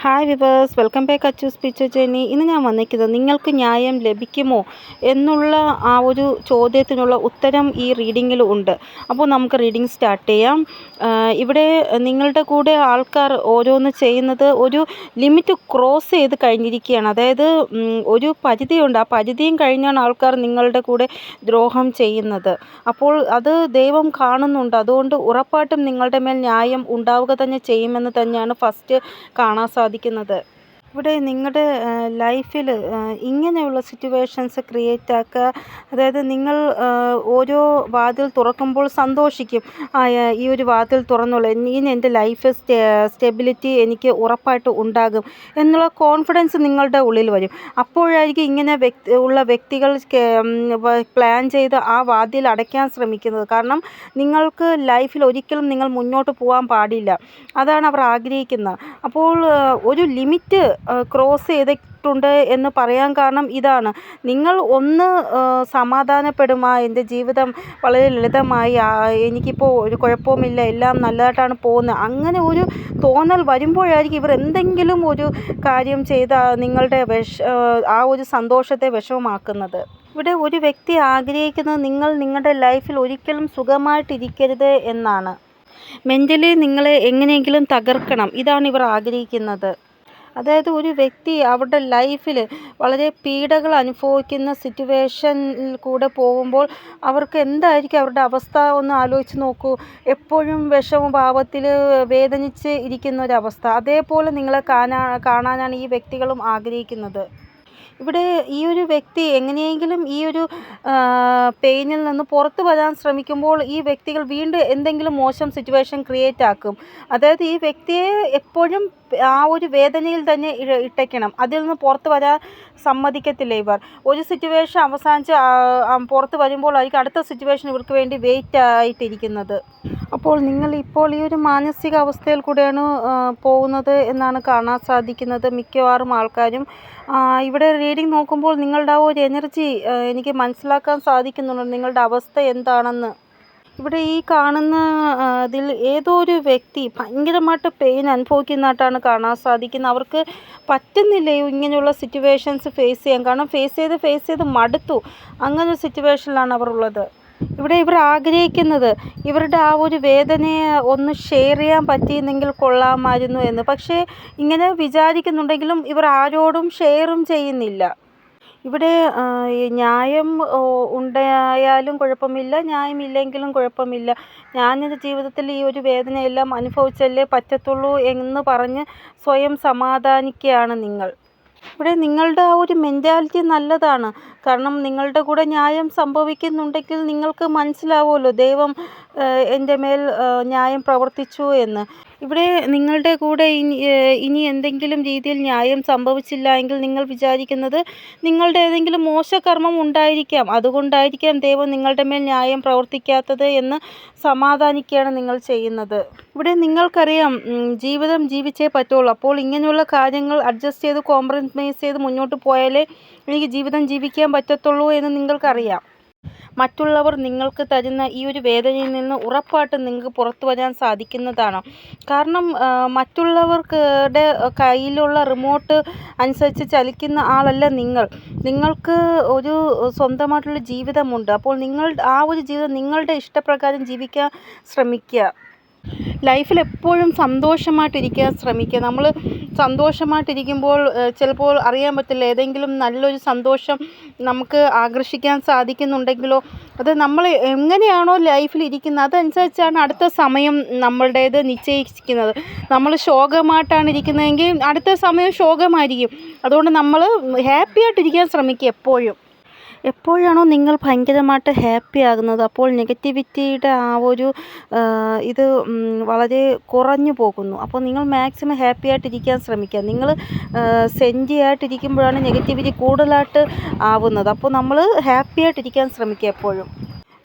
Hi viewers, welcome back Achus picture journey. ഇന്ന് ഞാൻ വന്നിരിക്കുന്നത് നിങ്ങൾക്ക് ന്യായം ലഭിക്കുമോ എന്നുള്ള ആ ഒരു ചോദ്യത്തിനുള്ള ഉത്തരം ഈ റീഡിങ്ങിൽ ഉണ്ട്. അപ്പോൾ നമുക്ക് റീഡിങ് സ്റ്റാർട്ട് ചെയ്യാം. ഇവിടെ നിങ്ങളുടെ കൂടെ ആൾക്കാർ ഓരോന്ന് ചെയ്യുന്നത് ഒരു ലിമിറ്റ് ക്രോസ് ചെയ്ത് കഴിഞ്ഞിരിക്കുകയാണ്. അതായത് ഒരു പരിധിയുണ്ട്, ആ പരിധിയും കഴിഞ്ഞാണ് ആൾക്കാർ നിങ്ങളുടെ കൂടെ ദ്രോഹം ചെയ്യുന്നത്. അപ്പോൾ അത് ദൈവം കാണുന്നുണ്ട്. അതുകൊണ്ട് ഉറപ്പായിട്ടും നിങ്ങളുടെ മേൽ ന്യായം ഉണ്ടാവുക തന്നെ ചെയ്യുമെന്ന് തന്നെയാണ് ഫസ്റ്റ് കാണാൻ സാധിക്കുന്നത്. ഇവിടെ നിങ്ങളുടെ ലൈഫിൽ ഇങ്ങനെയുള്ള സിറ്റുവേഷൻസ് ക്രിയേറ്റ് ആക്കുക. അതായത് നിങ്ങൾ ഓരോ വാതിൽ തുറക്കുമ്പോൾ സന്തോഷിക്കും, ഈ ഒരു വാതിൽ തുറന്നുള്ളൂ, ഇനി എൻ്റെ ലൈഫ് സ്റ്റെബിലിറ്റി എനിക്ക് ഉറപ്പായിട്ട് ഉണ്ടാകും എന്നുള്ള കോൺഫിഡൻസ് നിങ്ങളുടെ ഉള്ളിൽ വരും. അപ്പോഴായിരിക്കും ഇങ്ങനെ വ്യക്തികൾ പ്ലാൻ ചെയ്ത് ആ വാതിൽ അടയ്ക്കാൻ ശ്രമിക്കുന്നത്. കാരണം നിങ്ങൾക്ക് ലൈഫിൽ ഒരിക്കലും നിങ്ങൾ മുന്നോട്ട് പോകാൻ പാടില്ല, അതാണ് അവർ ആഗ്രഹിക്കുന്നത്. അപ്പോൾ ഒരു ലിമിറ്റ് ക്രോസ് ചെയ്തിട്ടുണ്ട് എന്ന് പറയാൻ കാരണം ഇതാണ്. നിങ്ങൾ ഒന്ന് സമാധാനപ്പെടും, എൻ്റെ ജീവിതം വളരെ ലളിതമായി, എനിക്കിപ്പോൾ ഒരു കുഴപ്പവുമില്ല, എല്ലാം നല്ലതായിട്ടാണ് പോകുന്നത്, അങ്ങനെ ഒരു തോന്നൽ വരുമ്പോഴായിരിക്കും ഇവർ എന്തെങ്കിലും ഒരു കാര്യം ചെയ്ത് നിങ്ങളുടെ ആ ഒരു സന്തോഷത്തെ വിഷമമാക്കുന്നത്. ഇവിടെ ഒരു വ്യക്തി ആഗ്രഹിക്കുന്നത് നിങ്ങൾ നിങ്ങളുടെ ലൈഫിൽ ഒരിക്കലും സുഖമായിട്ടിരിക്കരുത് എന്നാണ്. മെൻ്റലി നിങ്ങളെ എങ്ങനെയെങ്കിലും തകർക്കണം, ഇതാണ് ഇവർ ആഗ്രഹിക്കുന്നത്. അതായത് ഒരു വ്യക്തി അവരുടെ ലൈഫിൽ വളരെ പീഡകൾ അനുഭവിക്കുന്ന സിറ്റുവേഷനിൽ കൂടെ പോകുമ്പോൾ അവർക്ക് എന്തായിരിക്കും അവരുടെ അവസ്ഥ ഒന്ന് ആലോചിച്ച് നോക്കൂ. എപ്പോഴും വിഷമഭാവത്തിൽ വേദനിച്ച് ഇരിക്കുന്ന ഒരവസ്ഥ, അതേപോലെ നിങ്ങളെ കാണാനാണ് ഈ വ്യക്തികളും ആഗ്രഹിക്കുന്നത്. ഇവിടെ ഈ ഒരു വ്യക്തി എങ്ങനെയെങ്കിലും ഈ ഒരു പെയിനിൽ നിന്ന് പുറത്തു വരാൻ ശ്രമിക്കുമ്പോൾ ഈ വ്യക്തികൾ വീണ്ടും എന്തെങ്കിലും മോശം സിറ്റുവേഷൻ ക്രിയേറ്റ് ആക്കും. അതായത് ഈ വ്യക്തിയെ എപ്പോഴും ആ ഒരു വേദനയിൽ തന്നെ ഇട്ടയ്ക്കണം, അതിൽ നിന്ന് പുറത്ത് വരാൻ സമ്മതിക്കത്തില്ല ഇവർ. ഒരു സിറ്റുവേഷൻ അവസാനിച്ച് പുറത്ത് വരുമ്പോഴായിരിക്കും അടുത്ത സിറ്റുവേഷൻ ഇവർക്ക് വേണ്ടി വെയിറ്റ് ആയിട്ടിരിക്കുന്നത്. അപ്പോൾ നിങ്ങൾ ഇപ്പോൾ ഈ ഒരു മാനസിക അവസ്ഥയിൽ കൂടെയാണ് പോകുന്നത് എന്നാണ് കാണാൻ സാധിക്കുന്നത് മിക്കവാറും ആൾക്കാരും. ഇവിടെ റീഡിങ് നോക്കുമ്പോൾ നിങ്ങളുടെ ആ ഒരു എനർജി എനിക്ക് മനസ്സിലാക്കാൻ സാധിക്കുന്നുണ്ട്, നിങ്ങളുടെ അവസ്ഥ എന്താണെന്ന്. ഇവിടെ ഈ കാണുന്ന ഇതിൽ ഏതോ ഒരു വ്യക്തി ഭയങ്കരമായിട്ട് പെയിൻ അനുഭവിക്കുന്നതായിട്ടാണ് കാണാൻ സാധിക്കുന്നത്. അവർക്ക് പറ്റുന്നില്ല ഇങ്ങനെയുള്ള സിറ്റുവേഷൻസ് ഫേസ് ചെയ്യാൻ. കാരണം ഫേസ് ചെയ്ത് മടുത്തു, അങ്ങനെ ഒരു സിറ്റുവേഷനിലാണ് അവർ ഉള്ളത്. ഇവിടെ ഇവർ ആഗ്രഹിക്കുന്നത് ഇവരുടെ ആ ഒരു വേദനയെ ഒന്ന് ഷെയർ ചെയ്യാൻ പറ്റിയിരുന്നെങ്കിൽ കൊള്ളാമായിരുന്നു എന്ന്. പക്ഷേ ഇങ്ങനെ വിചാരിക്കുന്നുണ്ടെങ്കിലും ഇവർ ആരോടും ഷെയറും ചെയ്യുന്നില്ല. ഇവിടെ ന്യായം ഉണ്ടായാലും കുഴപ്പമില്ല, ന്യായമില്ലെങ്കിലും കുഴപ്പമില്ല, ഞാനെൻ്റെ ജീവിതത്തിൽ ഈ ഒരു വേദനയെല്ലാം അനുഭവിച്ചല്ലേ പറ്റത്തുള്ളൂ എന്ന് പറഞ്ഞ് സ്വയം സമാധാനിക്കുകയാണ് നിങ്ങൾ. ഇവിടെ നിങ്ങളുടെ ആ ഒരു മെൻറ്റാലിറ്റി നല്ലതാണ്. കാരണം നിങ്ങളുടെ കൂടെ ന്യായം സംഭവിക്കുന്നുണ്ടെങ്കിൽ നിങ്ങൾക്ക് മനസ്സിലാവുമല്ലോ ദൈവം എൻ്റെ മേൽ ന്യായം പ്രവർത്തിച്ചു എന്ന്. ഇവിടെ നിങ്ങളുടെ കൂടെ ഇനി എന്തെങ്കിലും രീതിയിൽ ന്യായം സംഭവിച്ചില്ല എങ്കിൽ നിങ്ങൾ വിചാരിക്കുന്നത് നിങ്ങളുടെ ഏതെങ്കിലും മോശകർമ്മം ഉണ്ടായിരിക്കാം, അതുകൊണ്ടായിരിക്കാം ദൈവം നിങ്ങളുടെ മേൽ ന്യായം പ്രവർത്തിക്കാത്തത് എന്ന് സമാധാനിക്കുകയാണ് നിങ്ങൾ ചെയ്യുന്നത്. ഇവിടെ നിങ്ങൾക്കറിയാം ജീവിതം ജീവിച്ചേ പറ്റുള്ളൂ. അപ്പോൾ ഇങ്ങനെയുള്ള കാര്യങ്ങൾ അഡ്ജസ്റ്റ് ചെയ്ത് കോംപ്രമൈസ് ചെയ്ത് മുന്നോട്ട് പോയാലേ എനിക്ക് ജീവിതം ജീവിക്കാൻ പറ്റത്തുള്ളൂ എന്ന് നിങ്ങൾക്കറിയാം. മറ്റുള്ളവർ നിങ്ങൾക്ക് തരുന്ന ഈ ഒരു വേദനയിൽ നിന്ന് ഉറപ്പായിട്ടും നിങ്ങൾക്ക് പുറത്തു വരാൻ സാധിക്കുന്നതാണ്. കാരണം മറ്റുള്ളവർക്കുടെ കയ്യിലുള്ള റിമോട്ട് അനുസരിച്ച് ചലിക്കുന്ന ആളല്ല നിങ്ങൾ. നിങ്ങൾക്ക് ഒരു സ്വന്തമായിട്ടുള്ള ജീവിതമുണ്ട്. അപ്പോൾ ആ ഒരു ജീവിതം നിങ്ങളുടെ ഇഷ്ടപ്രകാരം ജീവിക്കാൻ ശ്രമിക്കുക. ലൈഫിൽ എപ്പോഴും സന്തോഷമായിട്ടിരിക്കാൻ ശ്രമിക്കുക. നമ്മൾ സന്തോഷമായിട്ടിരിക്കുമ്പോൾ ചിലപ്പോൾ അറിയാൻ പറ്റില്ല, ഏതെങ്കിലും നല്ലൊരു സന്തോഷം നമുക്ക് ആകർഷിക്കാൻ സാധിക്കുന്നുണ്ടെങ്കിലോ അത് നമ്മൾ എങ്ങനെയാണോ ലൈഫിൽ ഇരിക്കുന്നത് അതനുസരിച്ചാണ് അടുത്ത സമയം നമ്മളുടേത് നിശ്ചയിക്കുന്നത്. നമ്മൾ ശോകമായിട്ടാണ് ഇരിക്കുന്നതെങ്കിൽ അടുത്ത സമയം ശോകമായിരിക്കും. അതുകൊണ്ട് നമ്മൾ ഹാപ്പി ആയിട്ടിരിക്കാൻ ശ്രമിക്കുക. എപ്പോഴാണോ നിങ്ങൾ ഭയങ്കരമായിട്ട് ഹാപ്പി ആകുന്നത് അപ്പോൾ നെഗറ്റിവിറ്റിയുടെ ആ ഒരു ഇത് വളരെ കുറഞ്ഞു പോകുന്നു. അപ്പോൾ നിങ്ങൾ മാക്സിമം ഹാപ്പി ആയിട്ടിരിക്കാൻ ശ്രമിക്കുക. നിങ്ങൾ സെൻറ്റി ആയിട്ടിരിക്കുമ്പോഴാണ് നെഗറ്റിവിറ്റി കൂടുതലായിട്ട് ആവുന്നത്. അപ്പോൾ നമ്മൾ ഹാപ്പി ആയിട്ടിരിക്കാൻ ശ്രമിക്കുക എപ്പോഴും.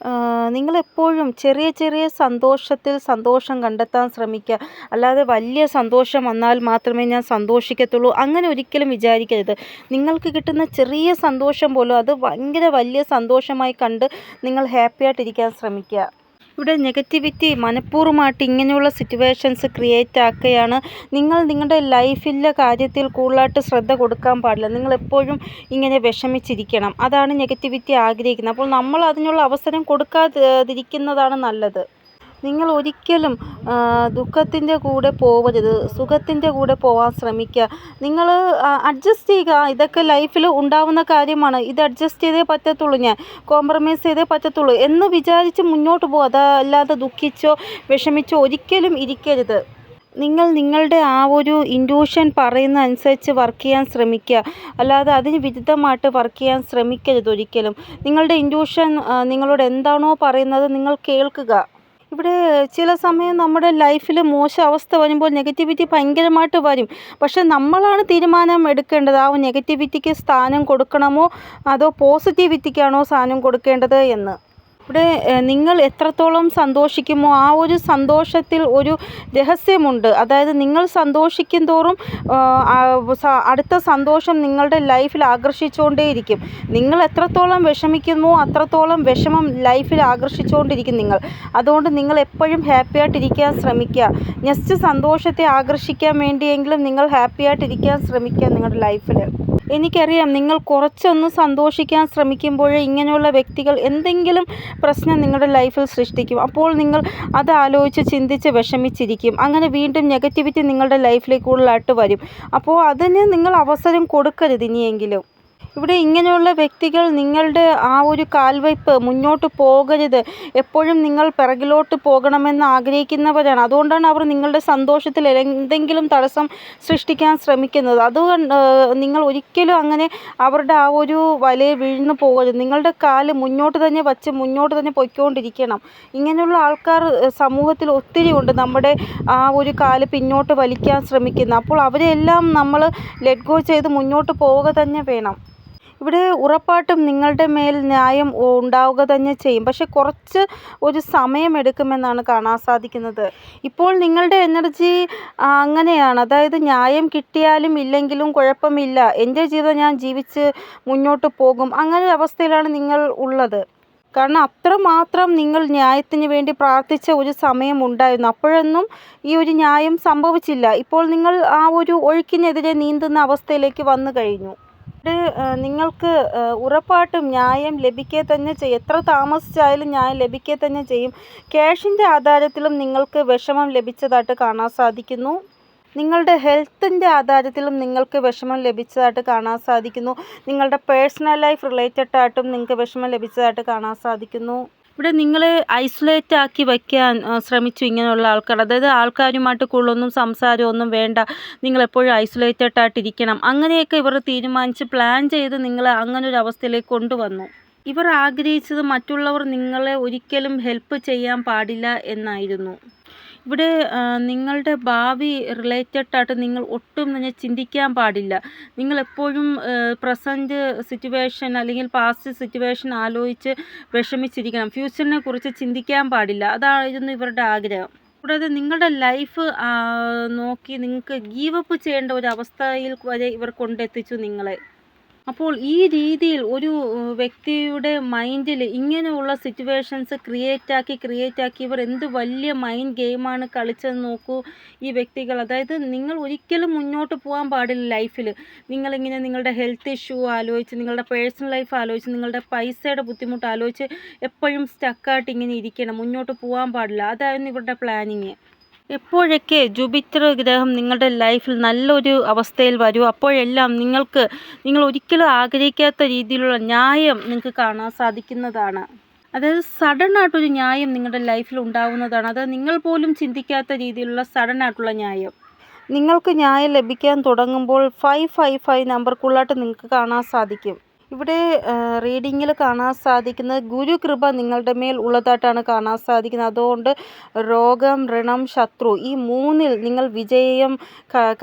നിങ്ങളെപ്പോഴും ചെറിയ സന്തോഷത്തിൽ സന്തോഷം കണ്ടെത്താൻ ശ്രമിക്കുക. അല്ലാതെ വലിയ സന്തോഷം വന്നാൽ മാത്രമേ ഞാൻ സന്തോഷിക്കത്തുള്ളൂ അങ്ങനെ ഒരിക്കലും വിചാരിക്കരുത്. നിങ്ങൾക്ക് കിട്ടുന്ന ചെറിയ സന്തോഷം പോലും അത് ഭയങ്കര വലിയ സന്തോഷമായി കണ്ട് നിങ്ങൾ ഹാപ്പി ആയിട്ടിരിക്കാൻ ശ്രമിക്കുക. ഇവിടെ നെഗറ്റിവിറ്റി മനഃപൂർവ്വമായിട്ട് ഇങ്ങനെയുള്ള സിറ്റുവേഷൻസ് ക്രിയേറ്റ് ആക്കുകയാണ്. നിങ്ങൾ നിങ്ങളുടെ ലൈഫിലെ കാര്യത്തിൽ കൂടുതലായിട്ട് ശ്രദ്ധ കൊടുക്കാൻ പാടില്ല. നിങ്ങളെപ്പോഴും ഇങ്ങനെ വിഷമിച്ചിരിക്കണം. അതാണ് നെഗറ്റിവിറ്റി ആഗ്രഹിക്കുന്നത്. അപ്പോൾ നമ്മൾ അതിനുള്ള അവസരം കൊടുക്കാതിരിക്കുന്നതാണ് നല്ലത്. നിങ്ങൾ ഒരിക്കലും ദുഃഖത്തിൻ്റെ കൂടെ പോവരുത്, സുഖത്തിൻ്റെ കൂടെ പോവാൻ ശ്രമിക്കുക. നിങ്ങൾ അഡ്ജസ്റ്റ് ചെയ്യുക. ഇതൊക്കെ ലൈഫിൽ ഉണ്ടാവുന്ന കാര്യമാണ്. ഇത് അഡ്ജസ്റ്റ് ചെയ്തേ പറ്റത്തുള്ളൂ, ഞാൻ കോംപ്രമൈസ് ചെയ്തേ പറ്റത്തുള്ളൂ എന്ന് വിചാരിച്ച് മുന്നോട്ട് പോകുക. അതല്ലാതെ ദുഃഖിച്ചോ വിഷമിച്ചോ ഒരിക്കലും ഇരിക്കരുത്. നിങ്ങൾ നിങ്ങളുടെ ആ ഒരു ഇൻറ്റ്യൂഷൻ പറയുന്ന അനുസരിച്ച് വർക്ക് ചെയ്യാൻ ശ്രമിക്കുക. അല്ലാതെ അതിന് വിരുദ്ധമായിട്ട് വർക്ക് ചെയ്യാൻ ശ്രമിക്കരുത് ഒരിക്കലും. നിങ്ങളുടെ ഇൻറ്റ്യൂഷൻ നിങ്ങളോട് എന്താണോ പറയുന്നത് നിങ്ങൾ കേൾക്കുക. ഇവിടെ ചില സമയം നമ്മുടെ ലൈഫിൽ മോശം അവസ്ഥ വരുമ്പോൾ നെഗറ്റിവിറ്റി ഭയങ്കരമായിട്ട് വരും. പക്ഷെ നമ്മളാണ് തീരുമാനം എടുക്കേണ്ടത്. ആ നെഗറ്റിവിറ്റിക്ക് സ്ഥാനം കൊടുക്കണമോ അതോ പോസിറ്റിവിറ്റിക്കാണോ സ്ഥാനം കൊടുക്കേണ്ടത് എന്ന്. ഇവിടെ നിങ്ങൾ എത്രത്തോളം സന്തോഷിക്കുമോ ആ ഒരു സന്തോഷത്തിൽ ഒരു രഹസ്യമുണ്ട്. അതായത് നിങ്ങൾ സന്തോഷിക്കും തോറും അടുത്ത സന്തോഷം നിങ്ങളുടെ ലൈഫിൽ ആകർഷിച്ചുകൊണ്ടേയിരിക്കും. നിങ്ങൾ എത്രത്തോളം വിഷമിക്കുമോ അത്രത്തോളം വിഷമം ലൈഫിൽ ആകർഷിച്ചുകൊണ്ടിരിക്കും നിങ്ങൾ. അതുകൊണ്ട് നിങ്ങൾ എപ്പോഴും ഹാപ്പി ആയിട്ടിരിക്കാൻ ശ്രമിക്കുക. നെക്സ്റ്റ് സന്തോഷത്തെ ആകർഷിക്കാൻ വേണ്ടിയെങ്കിലും നിങ്ങൾ ഹാപ്പി ആയിട്ടിരിക്കാൻ ശ്രമിക്കുക നിങ്ങളുടെ ലൈഫിൽ. എനിക്കറിയാം നിങ്ങൾ കുറച്ചൊന്ന് സന്തോഷിക്കാൻ ശ്രമിക്കുമ്പോഴേ ഇങ്ങനെയുള്ള വ്യക്തികൾ എന്തെങ്കിലും പ്രശ്നം നിങ്ങളുടെ ലൈഫിൽ സൃഷ്ടിക്കും. അപ്പോൾ നിങ്ങൾ അത് ആലോചിച്ച് ചിന്തിച്ച് വിഷമിച്ചിരിക്കും. അങ്ങനെ വീണ്ടും നെഗറ്റിവിറ്റി നിങ്ങളുടെ ലൈഫിലേക്ക് കൂടുതലായിട്ട് വരും. അപ്പോൾ അതിന് നിങ്ങൾ അവസരം കൊടുക്കരുത് ഇനിയെങ്കിലും. ഇവിടെ ഇങ്ങനെയുള്ള വ്യക്തികൾ നിങ്ങളുടെ ആ ഒരു കാൽവയ്പ് മുന്നോട്ട് പോകരുത്, എപ്പോഴും നിങ്ങൾ പിറകിലോട്ട് പോകണമെന്ന് ആഗ്രഹിക്കുന്നവരാണ്. അതുകൊണ്ടാണ് അവർ നിങ്ങളുടെ സന്തോഷത്തിൽ എന്തെങ്കിലും തടസ്സം സൃഷ്ടിക്കാൻ ശ്രമിക്കുന്നത്. അതുകൊണ്ട് നിങ്ങൾ ഒരിക്കലും അങ്ങനെ അവരുടെ ആ ഒരു വലയിൽ വീഴ്ന്നു പോകരുത്. നിങ്ങളുടെ കാല് മുന്നോട്ട് തന്നെ വച്ച് മുന്നോട്ട് തന്നെ പൊയ്ക്കൊണ്ടിരിക്കണം. ഇങ്ങനെയുള്ള ആൾക്കാർ സമൂഹത്തിൽ ഒത്തിരി ഉണ്ട്, നമ്മുടെ ആ ഒരു കാല് പിന്നോട്ട് വലിക്കാൻ ശ്രമിക്കുന്ന. അപ്പോൾ അവരെല്ലാം നമ്മൾ ലെറ്റ് ഗോ ചെയ്ത് മുന്നോട്ട് പോവുക തന്നെ വേണം. ഇവിടെ ഉറപ്പായിട്ടും നിങ്ങളുടെ മേൽ ന്യായം ഉണ്ടാവുക തന്നെ ചെയ്യും. പക്ഷെ കുറച്ച് ഒരു സമയമെടുക്കുമെന്നാണ് കാണാൻ സാധിക്കുന്നത്. ഇപ്പോൾ നിങ്ങളുടെ എനർജി അങ്ങനെയാണ്. അതായത് ന്യായം കിട്ടിയാലും ഇല്ലെങ്കിലും കുഴപ്പമില്ല, എൻ്റെ ജീവിതം ഞാൻ ജീവിച്ച് മുന്നോട്ട് പോകും, അങ്ങനെ ഒരു അവസ്ഥയിലാണ് നിങ്ങൾ ഉള്ളത്. കാരണം അത്രമാത്രം നിങ്ങൾ ന്യായത്തിന് വേണ്ടി പ്രാർത്ഥിച്ച ഒരു സമയം ഉണ്ടായിരുന്നു. അപ്പോഴൊന്നും ഈ ഒരു ന്യായം സംഭവിച്ചില്ല. ഇപ്പോൾ നിങ്ങൾ ആ ഒരു ഒഴുക്കിനെതിരെ നീന്തുന്ന അവസ്ഥയിലേക്ക് വന്നു കഴിഞ്ഞു. നിങ്ങൾക്ക് ഉറപ്പായിട്ടും ന്യായം ലഭിക്കുക തന്നെ ചെയ്യും. എത്ര താമസിച്ചായാലും ന്യായം ലഭിക്കുക തന്നെ ചെയ്യും. ക്യാഷിൻ്റെ ആധാരത്തിലും നിങ്ങൾക്ക് വിഷമം ലഭിച്ചതായിട്ട് കാണാൻ സാധിക്കുന്നു. നിങ്ങളുടെ ഹെൽത്തിൻ്റെ ആധാരത്തിലും നിങ്ങൾക്ക് വിഷമം ലഭിച്ചതായിട്ട് കാണാൻ സാധിക്കുന്നു. നിങ്ങളുടെ പേഴ്സണൽ ലൈഫ് റിലേറ്റഡ് ആയിട്ടും നിങ്ങൾക്ക് വിഷമം ലഭിച്ചതായിട്ട് കാണാൻ സാധിക്കുന്നു. ഇവിടെ നിങ്ങളെ ഐസൊലേറ്റ് ആക്കി വയ്ക്കാൻ ശ്രമിച്ചു ഇങ്ങനെയുള്ള ആൾക്കാർ. അതായത് ആൾക്കാരുമായിട്ട് കൂടുതലൊന്നും സംസാരമൊന്നും വേണ്ട, നിങ്ങളെപ്പോഴും ഐസൊലേറ്റഡ് ആയിട്ടിരിക്കണം, അങ്ങനെയൊക്കെ ഇവർ തീരുമാനിച്ച് പ്ലാൻ ചെയ്ത് നിങ്ങളെ അങ്ങനൊരു അവസ്ഥയിലേക്ക് കൊണ്ടുവന്നു. ഇവർ ആഗ്രഹിച്ചത് മറ്റുള്ളവർ നിങ്ങളെ ഒരിക്കലും ഹെൽപ്പ് ചെയ്യാൻ പാടില്ല എന്നായിരുന്നു. ഇവിടെ നിങ്ങളുടെ ഭാവി റിലേറ്റഡ് ആയിട്ട് നിങ്ങൾ ഒട്ടും തന്നെ ചിന്തിക്കാൻ പാടില്ല. നിങ്ങളെപ്പോഴും പ്രസൻറ്റ് സിറ്റുവേഷൻ അല്ലെങ്കിൽ പാസ്റ്റ് സിറ്റുവേഷൻ ആലോചിച്ച് വിഷമിച്ചിരിക്കണം. ഫ്യൂച്ചറിനെ കുറിച്ച് ചിന്തിക്കാൻ പാടില്ല. അതായിരുന്നു ഇവരുടെ ആഗ്രഹം. കൂടാതെ നിങ്ങളുടെ ലൈഫ് നോക്കി നിങ്ങൾക്ക് ഗീവ് അപ്പ് ചെയ്യേണ്ട ഒരു അവസ്ഥയിൽ വരെ ഇവർ കൊണ്ടെത്തിച്ചു നിങ്ങളെ. അപ്പോൾ ഈ രീതിയിൽ ഒരു വ്യക്തിയുടെ മൈൻഡിൽ ഇങ്ങനെയുള്ള സിറ്റുവേഷൻസ് ക്രിയേറ്റ് ആക്കി ഇവർ എന്ത് വലിയ മൈൻഡ് ഗെയിമാണ് കളിച്ചതെന്ന് നോക്കൂ ഈ വ്യക്തികൾ. അതായത് നിങ്ങൾ ഒരിക്കലും മുന്നോട്ട് പോകാൻ പാടില്ല ലൈഫിൽ. നിങ്ങളിങ്ങനെ നിങ്ങളുടെ ഹെൽത്ത് ഇഷ്യൂ ആലോചിച്ച്, നിങ്ങളുടെ പേഴ്സണൽ ലൈഫ് ആലോചിച്ച്, നിങ്ങളുടെ പൈസയുടെ ബുദ്ധിമുട്ട് ആലോചിച്ച് എപ്പോഴും സ്റ്റക്കായിട്ട് ഇങ്ങനെ ഇരിക്കണം, മുന്നോട്ട് പോകാൻ പാടില്ല. അതായിരുന്നു ഇവരുടെ പ്ലാനിങ്. എപ്പോഴൊക്കെ ജൂപ്പിറ്റർ ഗ്രഹം നിങ്ങളുടെ ലൈഫിൽ നല്ലൊരു അവസ്ഥയിൽ വരും അപ്പോഴെല്ലാം നിങ്ങൾ ഒരിക്കലും ആഗ്രഹിക്കാത്ത രീതിയിലുള്ള ന്യായം നിങ്ങൾക്ക് കാണാൻ സാധിക്കുന്നതാണ്. അതായത് സഡൻ ആയിട്ടൊരു ന്യായം നിങ്ങളുടെ ലൈഫിൽ ഉണ്ടാവുന്നതാണ്. അതായത് നിങ്ങൾ പോലും ചിന്തിക്കാത്ത രീതിയിലുള്ള സഡൻ ആയിട്ടുള്ള ന്യായം. നിങ്ങൾക്ക് ന്യായം ലഭിക്കാൻ തുടങ്ങുമ്പോൾ 555 നമ്പർക്കുള്ളായിട്ട് നിങ്ങൾക്ക് കാണാൻ സാധിക്കും. ഇവിടെ റീഡിങ്ങിൽ കാണാൻ സാധിക്കുന്നത് ഗുരുകൃപ നിങ്ങളുടെ മേൽ ഉള്ളതായിട്ടാണ് കാണാൻ സാധിക്കുന്നത്. അതുകൊണ്ട് രോഗം, ഋണം, ശത്രു ഈ മൂന്നിൽ നിങ്ങൾ വിജയം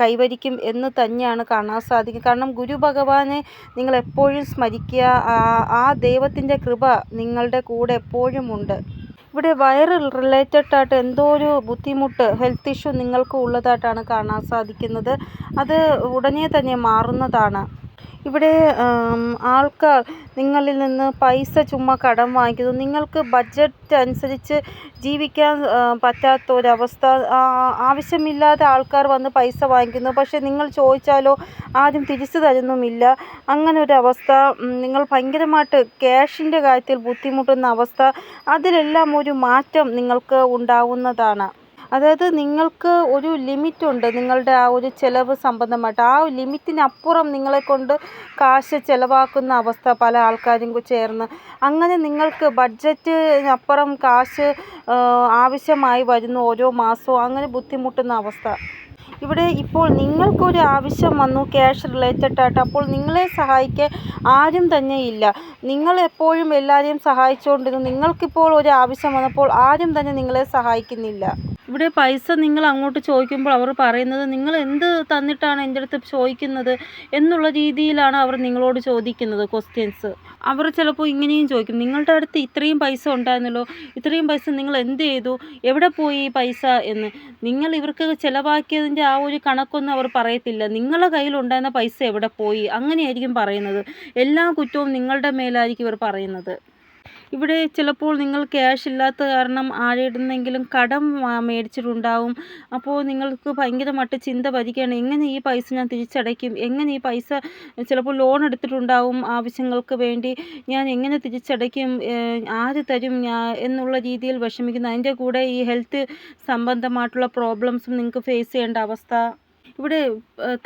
കൈവരിക്കും എന്ന് തന്നെയാണ് കാണാൻ സാധിക്കുന്നത്. കാരണം ഗുരു ഭഗവാനെ നിങ്ങൾ എപ്പോഴും സ്മരിക്കുക. ആ ദൈവത്തിൻ്റെ കൃപ നിങ്ങളുടെ കൂടെ എപ്പോഴും ഉണ്ട്. ഇവിടെ വയറ് റിലേറ്റഡ് ആയിട്ട് എന്തോ ഒരു ബുദ്ധിമുട്ട്, ഹെൽത്ത് ഇഷ്യൂ നിങ്ങൾക്ക് ഉള്ളതായിട്ടാണ് കാണാൻ സാധിക്കുന്നത്. അത് ഉടനെ തന്നെ മാറുന്നതാണ്. ഇവിടെ ആൾക്കാർ നിങ്ങളിൽ നിന്ന് പൈസ ചുമ്മാ കടം വാങ്ങിക്കുന്നു. നിങ്ങൾക്ക് ബഡ്ജറ്റ് അനുസരിച്ച് ജീവിക്കാൻ പറ്റാത്ത ഒരവസ്ഥ. ആവശ്യമില്ലാതെ ആൾക്കാർ വന്ന് പൈസ വാങ്ങിക്കുന്നു. പക്ഷേ നിങ്ങൾ ചോദിച്ചാലോ ആരും തിരിച്ചു തരുന്നുമില്ല. അങ്ങനെ ഒരവസ്ഥ. നിങ്ങൾ ഭയങ്കരമായിട്ട് ക്യാഷിൻ്റെ കാര്യത്തിൽ ബുദ്ധിമുട്ടുന്ന അവസ്ഥ. അതിലെല്ലാം ഒരു മാറ്റം നിങ്ങൾക്ക് ഉണ്ടാവുന്നതാണ്. അതായത് നിങ്ങൾക്ക് ഒരു ലിമിറ്റുണ്ട് നിങ്ങളുടെ ആ ഒരു ചിലവ് സംബന്ധമായിട്ട്. ആ ലിമിറ്റിനപ്പുറം നിങ്ങളെക്കൊണ്ട് കാശ് ചിലവാക്കുന്ന അവസ്ഥ പല ആൾക്കാരും ചേർന്ന്. അങ്ങനെ നിങ്ങൾക്ക് ബഡ്ജറ്റിനപ്പുറം കാശ് ആവശ്യമായി വരുന്നു ഓരോ മാസവും. അങ്ങനെ ബുദ്ധിമുട്ടുന്ന അവസ്ഥ. ഇവിടെ ഇപ്പോൾ നിങ്ങൾക്കൊരു ആവശ്യം വന്നു ക്യാഷ് റിലേറ്റഡ് ആയിട്ട്. അപ്പോൾ നിങ്ങളെ സഹായിക്കാൻ ആരും തന്നെ ഇല്ല. നിങ്ങൾ എപ്പോഴും എല്ലാവരെയും സഹായിച്ചുകൊണ്ടിരുന്നു. നിങ്ങൾക്കിപ്പോൾ ഒരു ആവശ്യം വന്നപ്പോൾ ആരും തന്നെ നിങ്ങളെ സഹായിക്കുന്നില്ല. ഇവിടെ പൈസ നിങ്ങൾ അങ്ങോട്ട് ചോദിക്കുമ്പോൾ അവർ പറയുന്നത് നിങ്ങൾ എന്ത് തന്നിട്ടാണ് എൻ്റെ അടുത്ത് ചോദിക്കുന്നത് എന്നുള്ള രീതിയിലാണ് അവർ നിങ്ങളോട് ചോദിക്കുന്നത് ക്വസ്റ്റ്യൻസ്. അവർ ചിലപ്പോൾ ഇങ്ങനെയും ചോദിക്കും, നിങ്ങളുടെ അടുത്ത് ഇത്രയും പൈസ ഉണ്ടായിരുന്നല്ലോ, ഇത്രയും പൈസ നിങ്ങൾ എന്ത് ചെയ്തു, എവിടെ പോയി ഈ പൈസ എന്ന്. നിങ്ങൾ ഇവർക്ക് ചിലവാക്കിയതിൻ്റെ ആ ഒരു കണക്കൊന്നും അവർ പറയത്തില്ല. നിങ്ങളുടെ കയ്യിലുണ്ടായിരുന്ന പൈസ എവിടെ പോയി അങ്ങനെയായിരിക്കും പറയുന്നത്. എല്ലാ കുറ്റവും നിങ്ങളുടെ മേലായിരിക്കും ഇവർ പറയുന്നത്. ഇവിടെ ചിലപ്പോൾ നിങ്ങൾ ക്യാഷ് ഇല്ലാത്ത കാരണം ആരുടെയെങ്കിലും കടം മേടിച്ചിട്ടുണ്ടാവും. അപ്പോൾ നിങ്ങൾക്ക് ഭയങ്കരമായിട്ട് ചിന്ത ഭരിക്കുകയാണ്, എങ്ങനെ ഈ പൈസ ഞാൻ തിരിച്ചടയ്ക്കും, എങ്ങനെ ഈ പൈസ ചിലപ്പോൾ ലോൺ എടുത്തിട്ടുണ്ടാവും ആവശ്യങ്ങൾക്ക് വേണ്ടി, ഞാൻ എങ്ങനെ തിരിച്ചടയ്ക്കും, ആര് തരും എന്നുള്ള രീതിയിൽ വിഷമിക്കുന്നു. അതിൻ്റെ കൂടെ ഈ ഹെൽത്ത് സംബന്ധമായിട്ടുള്ള പ്രോബ്ലംസും നിങ്ങൾക്ക് ഫേസ് ചെയ്യേണ്ട അവസ്ഥ. ഇവിടെ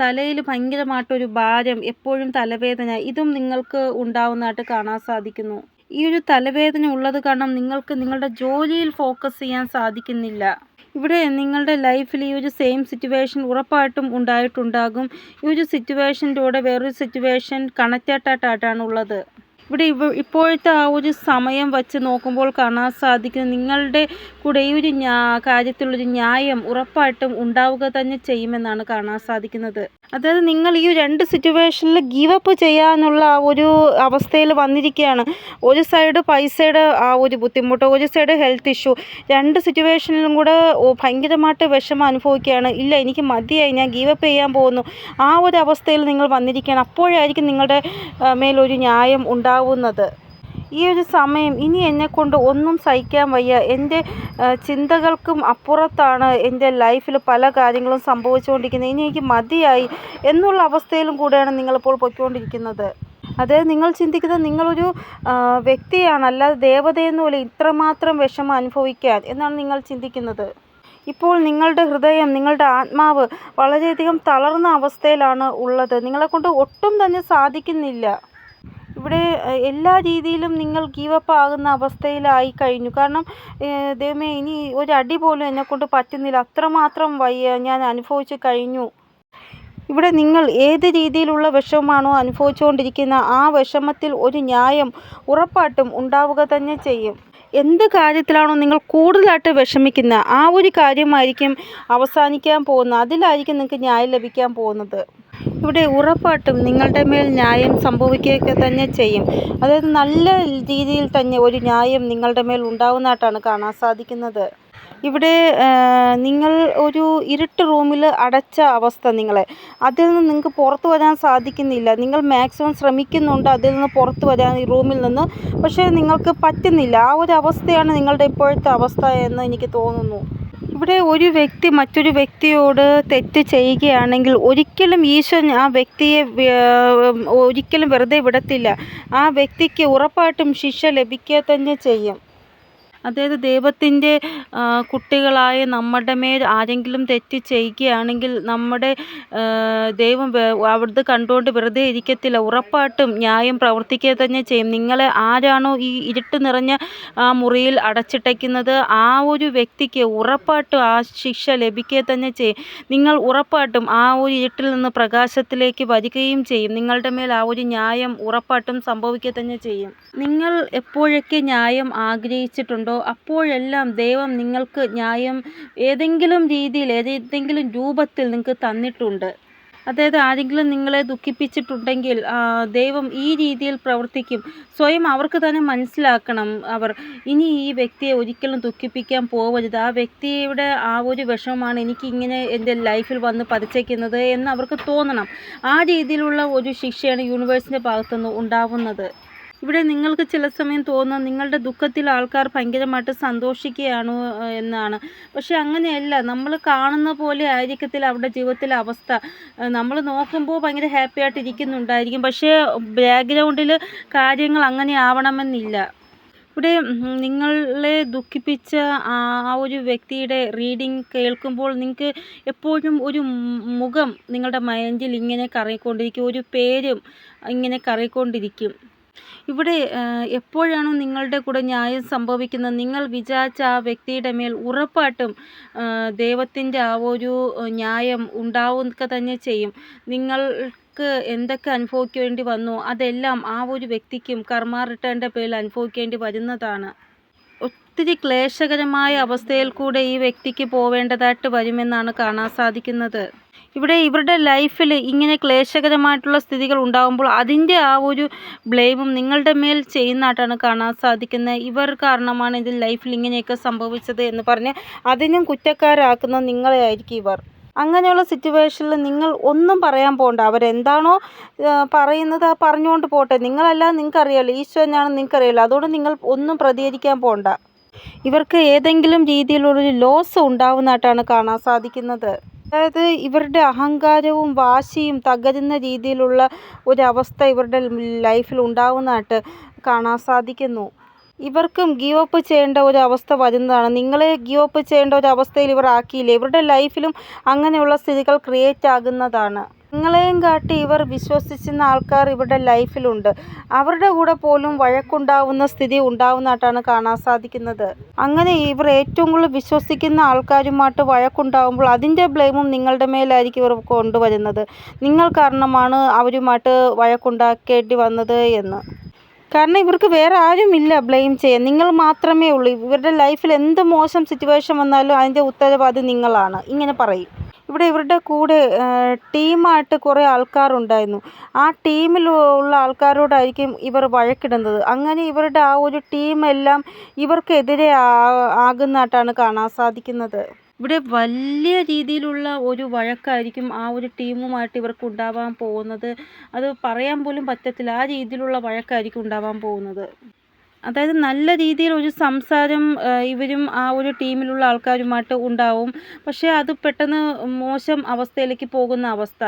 തലയിൽ ഭയങ്കരമായിട്ടൊരു ഭാരം, എപ്പോഴും തലവേദന, ഇതും നിങ്ങൾക്ക് ഉണ്ടാവുന്നതായിട്ട് കാണാൻ സാധിക്കുന്നു. ഈ ഒരു തലവേദന ഉള്ളത് കാരണം നിങ്ങൾക്ക് നിങ്ങളുടെ ജോലിയിൽ ഫോക്കസ് ചെയ്യാൻ സാധിക്കുന്നില്ല. ഇവിടെ നിങ്ങളുടെ ലൈഫിൽ ഈ ഒരു സെയിം സിറ്റുവേഷൻ ഉറപ്പായിട്ടും ഉണ്ടായിട്ടുണ്ടാകും. ഈ ഒരു സിറ്റുവേഷൻ്റെ കൂടെ വേറൊരു സിറ്റുവേഷൻ കണക്റ്റഡ് ഉള്ളത്. ഇവിടെ ഇപ്പോഴത്തെ ആ ഒരു സമയം വച്ച് നോക്കുമ്പോൾ കാണാൻ സാധിക്കുന്നത് നിങ്ങളുടെ കൂടെ ഈ ഒരു കാര്യത്തിലുള്ളൊരു ന്യായം ഉറപ്പായിട്ടും ഉണ്ടാവുക തന്നെ ചെയ്യുമെന്നാണ് കാണാൻ സാധിക്കുന്നത്. അതായത് നിങ്ങൾ ഈ രണ്ട് സിറ്റുവേഷനിൽ ഗീവ് അപ്പ് ചെയ്യാനുള്ള ആ ഒരു അവസ്ഥയിൽ വന്നിരിക്കുകയാണ്. ഒരു സൈഡ് പൈസയുടെ ആ ഒരു ബുദ്ധിമുട്ട്, ഒരു സൈഡ് ഹെൽത്ത് ഇഷ്യൂ. രണ്ട് സിറ്റുവേഷനിലും കൂടെ ഭയങ്കരമായിട്ട് വിഷമം അനുഭവിക്കുകയാണ്. ഇല്ല, എനിക്ക് മതിയായി, ഞാൻ ഗീവ് അപ്പ് ചെയ്യാൻ പോകുന്നു. ആ ഒരു അവസ്ഥയിൽ നിങ്ങൾ വന്നിരിക്കുകയാണ്. അപ്പോഴായിരിക്കും നിങ്ങളുടെ മേലൊരു ന്യായം ഉണ്ടാവുന്നത്. ഈ ഒരു സമയം ഇനി എന്നെക്കൊണ്ട് ഒന്നും സഹിക്കാൻ വയ്യ, എൻ്റെ ചിന്തകൾക്കും അപ്പുറത്താണ് എൻ്റെ ലൈഫിൽ പല കാര്യങ്ങളും സംഭവിച്ചുകൊണ്ടിരിക്കുന്നത്, ഇനി എനിക്ക് മതിയായി എന്നുള്ള അവസ്ഥയിലും കൂടെയാണ് നിങ്ങളിപ്പോൾ പൊയ്ക്കൊണ്ടിരിക്കുന്നത്. അതായത് നിങ്ങൾ ചിന്തിക്കുന്നത് നിങ്ങളൊരു വ്യക്തിയാണ്, അല്ലാതെ ദേവതയെന്നുമില്ല ഇത്രമാത്രം വിഷമം അനുഭവിക്കാൻ എന്നാണ് നിങ്ങൾ ചിന്തിക്കുന്നത്. ഇപ്പോൾ നിങ്ങളുടെ ഹൃദയം, നിങ്ങളുടെ ആത്മാവ് വളരെയധികം തളർന്ന അവസ്ഥയിലാണ് ഉള്ളത്. നിങ്ങളെക്കൊണ്ട് ഒട്ടും തന്നെ സാധിക്കുന്നില്ല. ഇവിടെ എല്ലാ രീതിയിലും നിങ്ങൾ ഗീവ് അപ്പ് ആകുന്ന അവസ്ഥയിലായി കഴിഞ്ഞു. കാരണം ദൈവമേ, ഇനി ഒരു അടി പോലും എന്നെക്കൊണ്ട് പറ്റുന്നില്ല, അത്രമാത്രം വയ്യ, ഞാൻ അനുഭവിച്ച് കഴിഞ്ഞു. ഇവിടെ നിങ്ങൾ ഏത് രീതിയിലുള്ള വിഷമമാണോ അനുഭവിച്ചുകൊണ്ടിരിക്കുന്ന ആ വിഷമത്തിൽ ഒരു ന്യായം ഉറപ്പായിട്ടും ഉണ്ടാവുക തന്നെ ചെയ്യും. എന്ത് കാര്യത്തിലാണോ നിങ്ങൾ കൂടുതലായിട്ട് വിഷമിക്കുന്നത് ആ ഒരു കാര്യമായിരിക്കും അവസാനിക്കാൻ പോകുന്നത്. അതിലായിരിക്കും നിങ്ങൾക്ക് ന്യായം ലഭിക്കാൻ പോകുന്നത്. ഇവിടെ ഉറപ്പായിട്ടും നിങ്ങളുടെ മേൽ ന്യായം സംഭവിക്കുക തന്നെ ചെയ്യും. അതായത് നല്ല രീതിയിൽ തന്നെ ഒരു ന്യായം നിങ്ങളുടെ മേൽ ഉണ്ടാവുന്നതായിട്ടാണ് കാണാൻ സാധിക്കുന്നത്. ഇവിടെ നിങ്ങൾ ഒരു ഇരുട്ട് റൂമിൽ അടച്ച അവസ്ഥ, നിങ്ങളെ അതിൽ നിന്ന് നിങ്ങൾക്ക് പുറത്തു വരാൻ സാധിക്കുന്നില്ല. നിങ്ങൾ മാക്സിമം ശ്രമിക്കുന്നുണ്ട് അതിൽ നിന്ന് പുറത്തു വരാൻ ഈ റൂമിൽ നിന്ന്, പക്ഷേ നിങ്ങൾക്ക് പറ്റുന്നില്ല. ആ ഒരു അവസ്ഥയാണ് നിങ്ങളുടെ ഇപ്പോഴത്തെ അവസ്ഥ എന്ന് എനിക്ക് തോന്നുന്നു. ഇവിടെ ഒരു വ്യക്തി മറ്റൊരു വ്യക്തിയോട് തെറ്റ് ചെയ്യുകയാണെങ്കിൽ ഒരിക്കലും ഈശ്വരൻ ആ വ്യക്തിയെ ഒരിക്കലും വെറുതെ വിടത്തില്ല. ആ വ്യക്തിക്ക് ഉറപ്പായിട്ടും ശിക്ഷ ലഭിക്കുക തന്നെ ചെയ്യും. അതായത് ദൈവത്തിൻ്റെ കുട്ടികളായ നമ്മുടെ മേൽ ആരെങ്കിലും തെറ്റ് ചെയ്യുകയാണെങ്കിൽ നമ്മുടെ ദൈവം അവിടുന്ന് കണ്ടുകൊണ്ട് വെറുതെ ഇരിക്കത്തില്ല. ഉറപ്പായിട്ടും ന്യായം പ്രവർത്തിക്കുക തന്നെ ചെയ്യും. നിങ്ങളെ ആരാണോ ഈ ഇരുട്ട് നിറഞ്ഞ ആ മുറിയിൽ അടച്ചിട്ടയ്ക്കുന്നത് ആ ഒരു വ്യക്തിക്ക് ഉറപ്പായിട്ടും ആ ശിക്ഷ ലഭിക്കുക തന്നെ ചെയ്യും. നിങ്ങൾ ഉറപ്പായിട്ടും ആ ഒരു ഇരുട്ടിൽ നിന്ന് പ്രകാശത്തിലേക്ക് വരികയും ചെയ്യും. നിങ്ങളുടെ മേൽ ആ ഒരു ന്യായം ഉറപ്പായിട്ടും സംഭവിക്കുക തന്നെ ചെയ്യും. നിങ്ങൾ എപ്പോഴൊക്കെ ന്യായം ആഗ്രഹിച്ചിട്ടുണ്ടോ അപ്പോഴെല്ലാം ദൈവം നിങ്ങൾക്ക് ന്യായം ഏതെങ്കിലും രീതിയിൽ ഏതെങ്കിലും രൂപത്തിൽ നിങ്ങൾക്ക് തന്നിട്ടുണ്ട്. അതായത് ആരെങ്കിലും നിങ്ങളെ ദുഃഖിപ്പിച്ചിട്ടുണ്ടെങ്കിൽ ദൈവം ഈ രീതിയിൽ പ്രവർത്തിക്കും. സ്വയം അവർക്ക് തന്നെ മനസ്സിലാക്കണം. ഇനി ഈ വ്യക്തിയെ ഒരിക്കലും ദുഃഖിപ്പിക്കാൻ പോവരുത്. ആ വ്യക്തിയുടെ ആ ഒരു വിഷമമാണ് എനിക്കിങ്ങനെ എൻ്റെ ലൈഫിൽ വന്ന് പതിച്ചേക്കുന്നത് എന്ന് അവർക്ക് തോന്നണം. ആ രീതിയിലുള്ള ഒരു ശിക്ഷയാണ് യൂണിവേഴ്സിൻ്റെ ഭാഗത്തുനിന്ന് ഉണ്ടാവുന്നത്. ഇവിടെ നിങ്ങൾക്ക് ചില സമയം തോന്നുന്നത് നിങ്ങളുടെ ദുഃഖത്തിൽ ആൾക്കാർ ഭയങ്കരമായിട്ട് സന്തോഷിക്കുകയാണ് എന്നാണ്. പക്ഷെ അങ്ങനെയല്ല. നമ്മൾ കാണുന്ന പോലെ ആയിരിക്കത്തില്ല അവരുടെ ജീവിതത്തിലെ അവസ്ഥ. നമ്മൾ നോക്കുമ്പോൾ ഭയങ്കര ഹാപ്പി ആയിട്ട് ഇരിക്കുന്നുണ്ടായിരിക്കും. പക്ഷേ ബാക്ക്ഗ്രൗണ്ടിൽ കാര്യങ്ങൾ അങ്ങനെ ആവണമെന്നില്ല. ഇവിടെ നിങ്ങളെ ദുഃഖിപ്പിച്ച ആ ഒരു വ്യക്തിയുടെ റീഡിങ് കേൾക്കുമ്പോൾ നിങ്ങൾക്ക് എപ്പോഴും ഒരു മുഖം നിങ്ങളുടെ മൈൻഡിൽ ഇങ്ങനെ കറങ്ങിക്കൊണ്ടിരിക്കും. ഒരു പേരും ഇങ്ങനെ കറങ്ങിക്കൊണ്ടിരിക്കും. ഇവിടെ എപ്പോഴാണോ നിങ്ങളുടെ കൂടെ ന്യായം സംഭവിക്കുന്നത്, നിങ്ങൾ വിചാരിച്ച ആ വ്യക്തിയുടെ മേൽ ഉറപ്പായിട്ടും ദൈവത്തിൻ്റെ ആ ഒരു ന്യായം ഉണ്ടാവുക തന്നെ ചെയ്യും. നിങ്ങൾക്ക് എന്തൊക്കെ അനുഭവിക്കേണ്ടി വന്നോ അതെല്ലാം ആ ഒരു വ്യക്തിക്കും കർമ്മ റിട്ടേണിൻ്റെ പേരിൽ അനുഭവിക്കേണ്ടി വരുന്നതാണ്. ഒത്തിരി ക്ലേശകരമായ അവസ്ഥയിൽ കൂടെ ഈ വ്യക്തിക്ക് പോവേണ്ടതായിട്ട് വരുമെന്നാണ് കാണാൻ സാധിക്കുന്നത്. ഇവിടെ ഇവരുടെ ലൈഫിൽ ഇങ്ങനെ ക്ലേശകരമായിട്ടുള്ള സ്ഥിതികൾ ഉണ്ടാകുമ്പോൾ അതിൻ്റെ ആ ഒരു ബ്ലെയിമും നിങ്ങളുടെ മേൽ ചെയ്യുന്നതായിട്ടാണ് കാണാൻ സാധിക്കുന്നത്. ഇവർ കാരണമാണ് ഇതിൽ ലൈഫിൽ ഇങ്ങനെയൊക്കെ സംഭവിച്ചത് എന്ന് പറഞ്ഞ് അതിനും കുറ്റക്കാരാക്കുന്ന നിങ്ങളെ ആയിരിക്കും ഇവർ. അങ്ങനെയുള്ള സിറ്റുവേഷനിൽ നിങ്ങൾ ഒന്നും പറയാൻ പോകണ്ട. അവരെന്താണോ പറയുന്നത് ആ പറഞ്ഞുകൊണ്ട് പോട്ടെ. നിങ്ങളെല്ലാം നിങ്ങൾക്കറിയാമല്ലോ, ഈശ്വരനാണ് നിങ്ങൾക്കറിയാമല്ലോ. അതുകൊണ്ട് നിങ്ങൾ ഒന്നും പ്രതികരിക്കാൻ പോകണ്ട. ഇവർക്ക് ഏതെങ്കിലും രീതിയിലുള്ളൊരു ലോസ് ഉണ്ടാവുന്നതായിട്ടാണ് കാണാൻ സാധിക്കുന്നത്. അതായത് ഇവരുടെ അഹങ്കാരവും വാശിയും തകരുന്ന രീതിയിലുള്ള ഒരവസ്ഥ ഇവരുടെ ലൈഫിൽ ഉണ്ടാവുന്നതായിട്ട് കാണാൻ സാധിക്കുന്നു. ഇവർക്കും ഗീവ് അപ്പ് ചെയ്യേണ്ട ഒരു അവസ്ഥ വരുന്നതാണ്. നിങ്ങളെ ഗീവ് അപ്പ് ചെയ്യേണ്ട ഒരു അവസ്ഥയിൽ ഇവർ ആക്കിയില്ലേ, ഇവരുടെ ലൈഫിലും അങ്ങനെയുള്ള സ്ഥിതികൾ ക്രിയേറ്റ് ആകുന്നതാണ്. നിങ്ങളെയും കാട്ടി ഇവർ വിശ്വസിച്ചിരുന്ന ആൾക്കാർ ഇവരുടെ ലൈഫിലുണ്ട്. അവരുടെ കൂടെ പോലും വഴക്കുണ്ടാവുന്ന സ്ഥിതി ഉണ്ടാവുന്നതായിട്ടാണ് കാണാൻ സാധിക്കുന്നത്. അങ്ങനെ ഇവർ ഏറ്റവും കൂടുതൽ വിശ്വസിക്കുന്ന ആൾക്കാരുമായിട്ട് വഴക്കുണ്ടാവുമ്പോൾ അതിൻ്റെ ബ്ലെയിമും നിങ്ങളുടെ മേലായിരിക്കും ഇവർ കൊണ്ടുവരുന്നത്. നിങ്ങൾ കാരണമാണ് അവരുമായിട്ട് വഴക്കുണ്ടാക്കേണ്ടി വന്നത് എന്ന്. കാരണം ഇവർക്ക് വേറെ ആരുമില്ല ബ്ലെയിം ചെയ്യാൻ, നിങ്ങൾ മാത്രമേ ഉള്ളൂ. ഇവരുടെ ലൈഫിൽ എന്ത് മോശം സിറ്റുവേഷൻ വന്നാലും അതിൻ്റെ ഉത്തരവാദി നിങ്ങളാണ്, ഇങ്ങനെ പറയും. ഇവിടെ ഇവരുടെ കൂടെ ടീമായിട്ട് കുറേ ആൾക്കാരുണ്ടായിരുന്നു. ആ ടീമിലുള്ള ആൾക്കാരോടായിരിക്കും ഇവർ വഴക്കിടുന്നത്. അങ്ങനെ ഇവരുടെ ആ ഒരു ടീമെല്ലാം ഇവർക്കെതിരെ ആകുന്നതായിട്ടാണ് കാണാൻ സാധിക്കുന്നത്. ഇവിടെ വലിയ രീതിയിലുള്ള ഒരു വഴക്കായിരിക്കും ആ ഒരു ടീമുമായിട്ട് ഇവർക്ക് ഉണ്ടാവാൻ പോകുന്നത്. അത് പറയാൻ പോലും പറ്റത്തില്ല. ആ രീതിയിലുള്ള വഴക്കായിരിക്കും ഉണ്ടാവാൻ പോകുന്നത്. അതായത് നല്ല രീതിയിൽ ഒരു സംസാരം ഇവരും ആ ഒരു ടീമിലുള്ള ആൾക്കാരുമായിട്ട് ഉണ്ടാവും. പക്ഷേ അത് പെട്ടെന്ന് മോശം അവസ്ഥയിലേക്ക് പോകുന്ന അവസ്ഥ.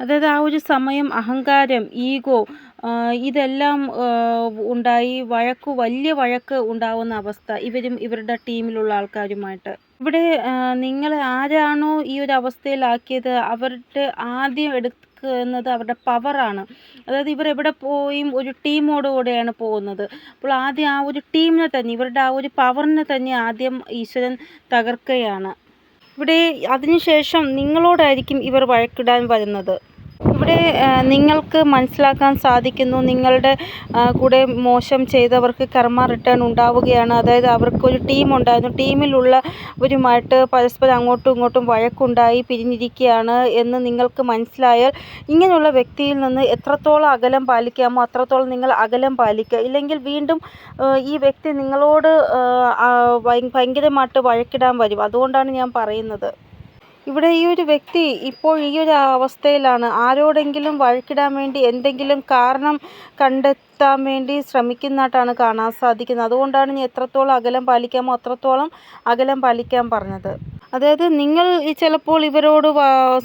അതായത് ആ ഒരു സമയം അഹങ്കാരം, ഈഗോ ഇതെല്ലാം ഉണ്ടായി വലിയ വഴക്ക് ഉണ്ടാവുന്ന അവസ്ഥ ഇവരും ഇവരുടെ ടീമിലുള്ള ആൾക്കാരുമായിട്ട്. ഇവിടെ നിങ്ങൾ ആരാണോ ഈ ഒരു അവസ്ഥയിലാക്കിയത് അവരുടെ ആദ്യം എടുക്കുന്നത് അവരുടെ പവറാണ്. അതായത് ഇവർ എവിടെ പോയും ഒരു ടീമോടുകൂടെയാണ് പോകുന്നത്. അപ്പോൾ ആദ്യം ആ ഒരു ടീമിനെ തന്നെ, ഇവരുടെ ആ ഒരു പവറിനെ തന്നെ ആദ്യം ഈശ്വരൻ തകർക്കുകയാണ്. ഇവിടെ അതിനുശേഷം നിങ്ങളോടായിരിക്കും ഇവർ വഴക്കിടാൻ വരുന്നത്. ഇവിടെ നിങ്ങൾക്ക് മനസ്സിലാക്കാൻ സാധിക്കുന്നു, നിങ്ങളുടെ കൂടെ മോശം ചെയ്തവർക്ക് കർമ്മ റിട്ടേൺ ഉണ്ടാവുകയാണ്. അതായത് അവർക്കൊരു ടീമുണ്ടായിരുന്നു. ടീമിലുള്ളവരുമായിട്ട് പരസ്പരം അങ്ങോട്ടും ഇങ്ങോട്ടും വഴക്കുണ്ടായി പിരിഞ്ഞിരിക്കുകയാണ് എന്ന് നിങ്ങൾക്ക് മനസ്സിലായാൽ ഇങ്ങനെയുള്ള വ്യക്തിയിൽ നിന്ന് എത്രത്തോളം അകലം പാലിക്കാമോ അത്രത്തോളം നിങ്ങൾ അകലം പാലിക്കുക. ഇല്ലെങ്കിൽ വീണ്ടും ഈ വ്യക്തി നിങ്ങളോട് ഭയങ്കരമായിട്ട് വഴക്കിടാൻ വരും. അതുകൊണ്ടാണ് ഞാൻ പറയുന്നത്. ഇവിടെ ഈ ഒരു വ്യക്തി ഇപ്പോൾ ഈ ഒരു അവസ്ഥയിലാണ്. ആരോടെങ്കിലും വഴക്കിടാൻ വേണ്ടി എന്തെങ്കിലും കാരണം കണ്ടെത്താൻ വേണ്ടി ശ്രമിക്കുന്നതായിട്ടാണ് കാണാൻ സാധിക്കുന്നത്. അതുകൊണ്ടാണ് ഞാൻ എത്രത്തോളം അകലം പാലിക്കാമോ അത്രത്തോളം അകലം പാലിക്കാൻ പറഞ്ഞത്. അതായത് നിങ്ങൾ ചിലപ്പോൾ ഇവരോട്